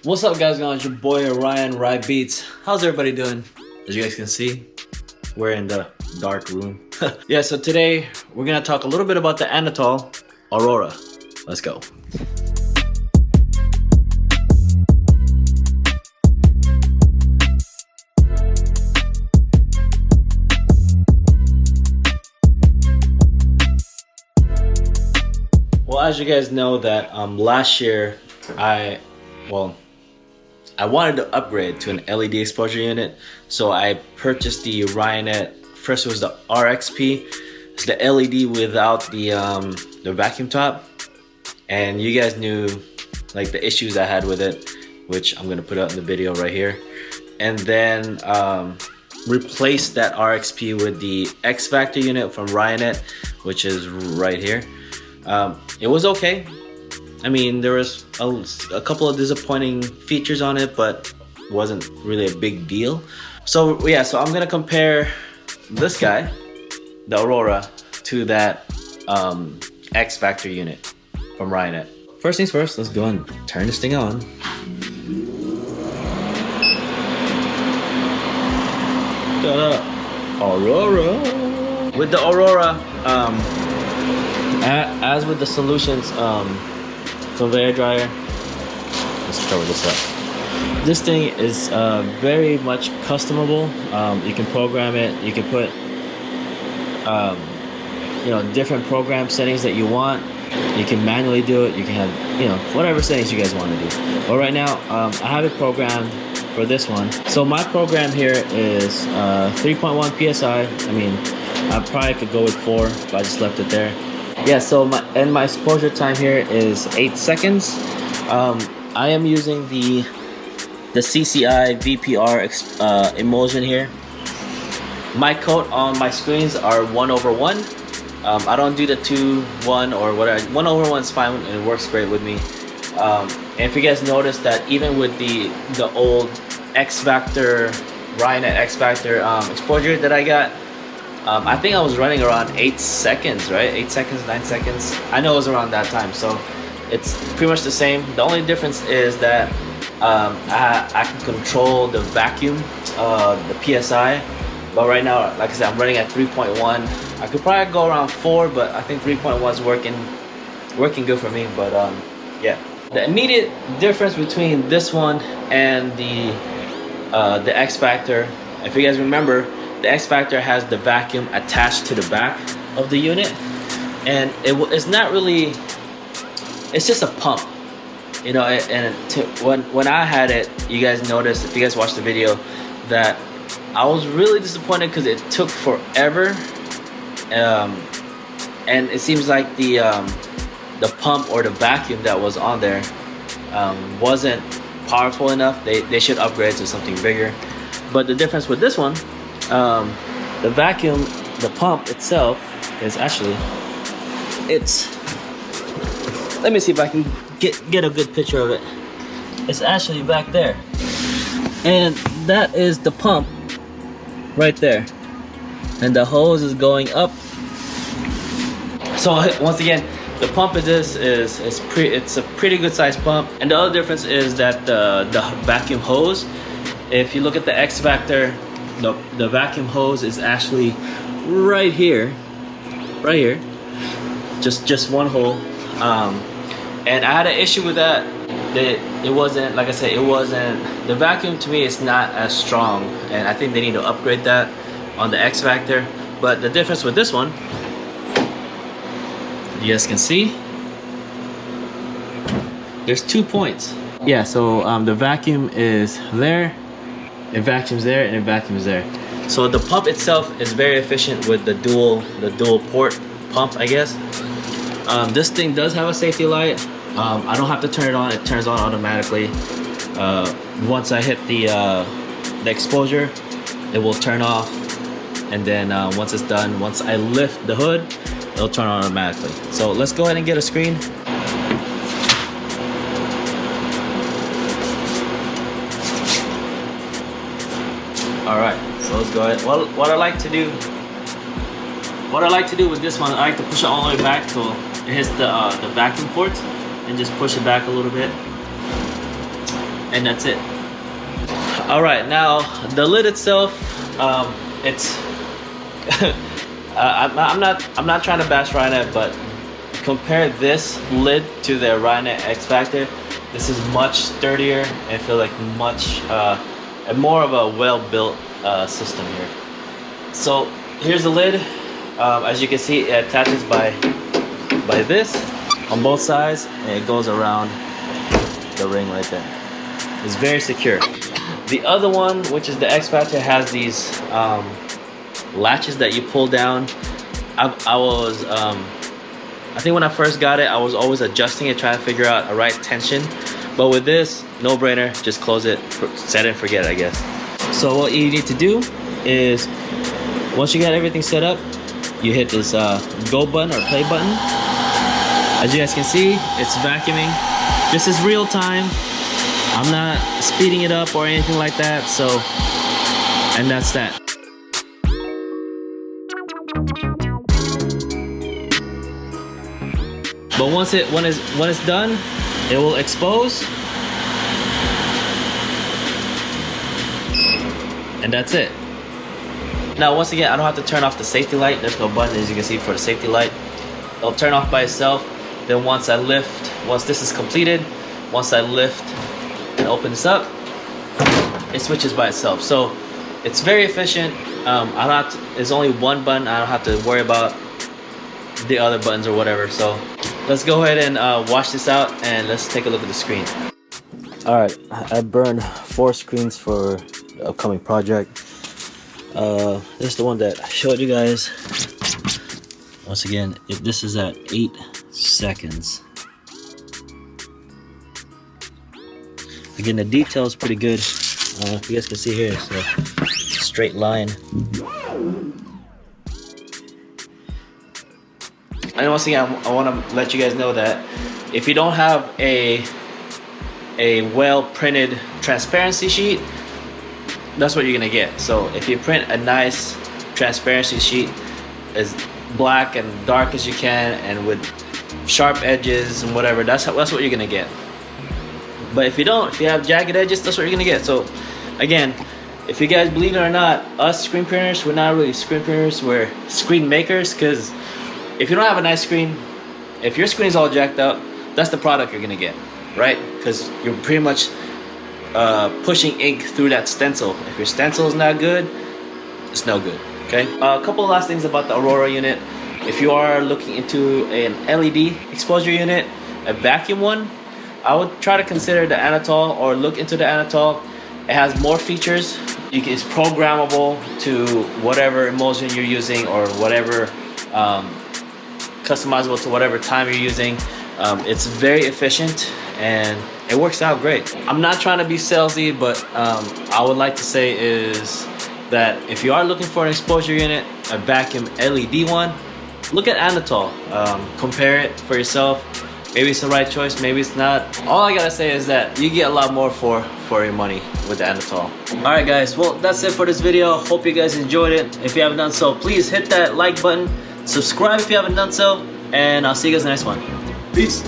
What's up, guys? It's your boy Ryan RhyBeats. How's everybody doing? As you guys can see, we're in the dark room. Yeah, so today we're gonna talk a little bit about the Anatol Aurora. Let's go. Well, as you guys know that last year I wanted to upgrade to an LED exposure unit, so I purchased the Ryonet. First it was the RXP, it's the LED without the vacuum top, and you guys knew like the issues I had with it, which I'm gonna put out in the video right here. And then replaced that RXP with the X Factor unit from Ryonet, which is right here. It was okay. I mean, there was a couple of disappointing features on it, but wasn't really a big deal. So yeah, so I'm gonna compare this guy, the Aurora, to that X Factor unit from Ryonet. First things first, let's go and turn this thing on. Ta-da! Aurora! With the Aurora, as with the Solutions conveyor dryer, let's cover this up. This thing is very much customable. You can program it. You can put different program settings that you want. You can manually do it. You can have whatever settings you guys want to do. But right now I have it programmed for this one. So my program here is 3.1 psi. I mean, I probably could go with 4, but I just left it there. Yeah, so my exposure time here is 8 seconds. I am using the CCI VPR emulsion here. My code on my screens are 1/1. I don't do the 2/1 or whatever. 1/1 is fine and it works great with me. And if you guys notice that even with the old X Factor, Ryonet X Factor exposure that I got, I think I was running around 8 seconds, right? 8 seconds, 9 seconds. I know it was around that time, so it's pretty much the same. The only difference is that I can control the vacuum, the PSI. But right now, like I said, I'm running at 3.1. I could probably go around 4, but I think 3.1 is working good for me. But yeah, the immediate difference between this one and the X Factor, if you guys remember, the X Factor has the vacuum attached to the back of the unit, and it's not really, it's just a pump, and when I had it, you guys noticed, if you guys watched the video, that I was really disappointed because it took forever, and it seems like the pump or the vacuum that was on there wasn't powerful enough. They should upgrade to something bigger. But the difference with this one, the vacuum, the pump itself is actually, let me see if I can get a good picture of it. It's actually back there, and that is the pump right there, and the hose is going up. So once again, the pump of this it's a pretty good sized pump, and the other difference is that the vacuum hose, if you look at the X Factor, the vacuum hose is actually right here, just one hole. And I had an issue with that. It wasn't, like I said, the vacuum to me is not as strong, and I think they need to upgrade that on the X Factor. But the difference with this one, you guys can see, there's 2 points. Yeah, so the vacuum is there, it vacuums there, and it vacuums there. So the pump itself is very efficient with the dual port pump, I guess. This thing does have a safety light. I don't have to turn it on, it turns on automatically. Once I hit the exposure, it will turn off, and then once it's done, once I lift the hood, it'll turn on automatically. So let's go ahead and get a screen. Alright, so let's go ahead. Well, what I like to do with this one, I like to push it all the way back till it hits the vacuum ports, and just push it back a little bit. and that's it. All right, now the lid itself, it's I'm not trying to bash RhyNet, but compare this lid to the RhyNet X Factor. This is much sturdier and feel like much more of a well-built system here. So here's the lid. As you can see, it attaches by this on both sides, and it goes around the ring right there. It's very secure. The other one, which is the X Factor, has these latches that you pull down. I think when I first got it, I was always adjusting it, trying to figure out a right tension. But with this, no brainer, just close it, set it and forget it, I guess. So what you need to do is, once you got everything set up, you hit this go button or play button. As you guys can see, it's vacuuming. This is real time. I'm not speeding it up or anything like that. So, and that's that. But when it's done, it will expose, and that's it. Now, once again, I don't have to turn off the safety light. There's no button, as you can see, for the safety light. It'll turn off by itself. Then once this is completed, once I lift and open this up, it switches by itself. So it's very efficient. There's only one button. I don't have to worry about the other buttons or whatever. So let's go ahead and wash this out, and let's take a look at the screen. All right, I burned 4 screens for the upcoming project. This is the one that I showed you guys. Once again, this is at 8 seconds. Again, the detail is pretty good. If you guys can see here, it's a straight line. And once again, I want to let you guys know that if you don't have a well printed transparency sheet, that's what you're gonna get. So if you print a nice transparency sheet as black and dark as you can, and with sharp edges and whatever, that's what you're gonna get. But if you have jagged edges, that's what you're gonna get. So again, if you guys believe it or not, us screen printers, we're not really screen printers, we're screen makers. Because if you don't have a nice screen, if your screen is all jacked up, that's the product you're gonna get, right? Because you're pretty much pushing ink through that stencil. If your stencil is not good, it's no good. Okay. A couple of last things about the Aurora unit. If you are looking into an LED exposure unit, a vacuum one, I would try to consider the Anatol, or look into the Anatol. It has more features. It's programmable to whatever emulsion you're using, or whatever, customizable to whatever time you're using. It's very efficient and it works out great. I'm not trying to be salesy, but I would like to say is that if you are looking for an exposure unit, a vacuum LED one, look at Anatol. Compare it for yourself. Maybe it's the right choice, maybe it's not. All I gotta say is that you get a lot more for your money with the Anatol. Alright guys, well that's it for this video. Hope you guys enjoyed it. If you haven't done so, please hit that like button, subscribe if you haven't done so, and I'll see you guys in the next one. Peace.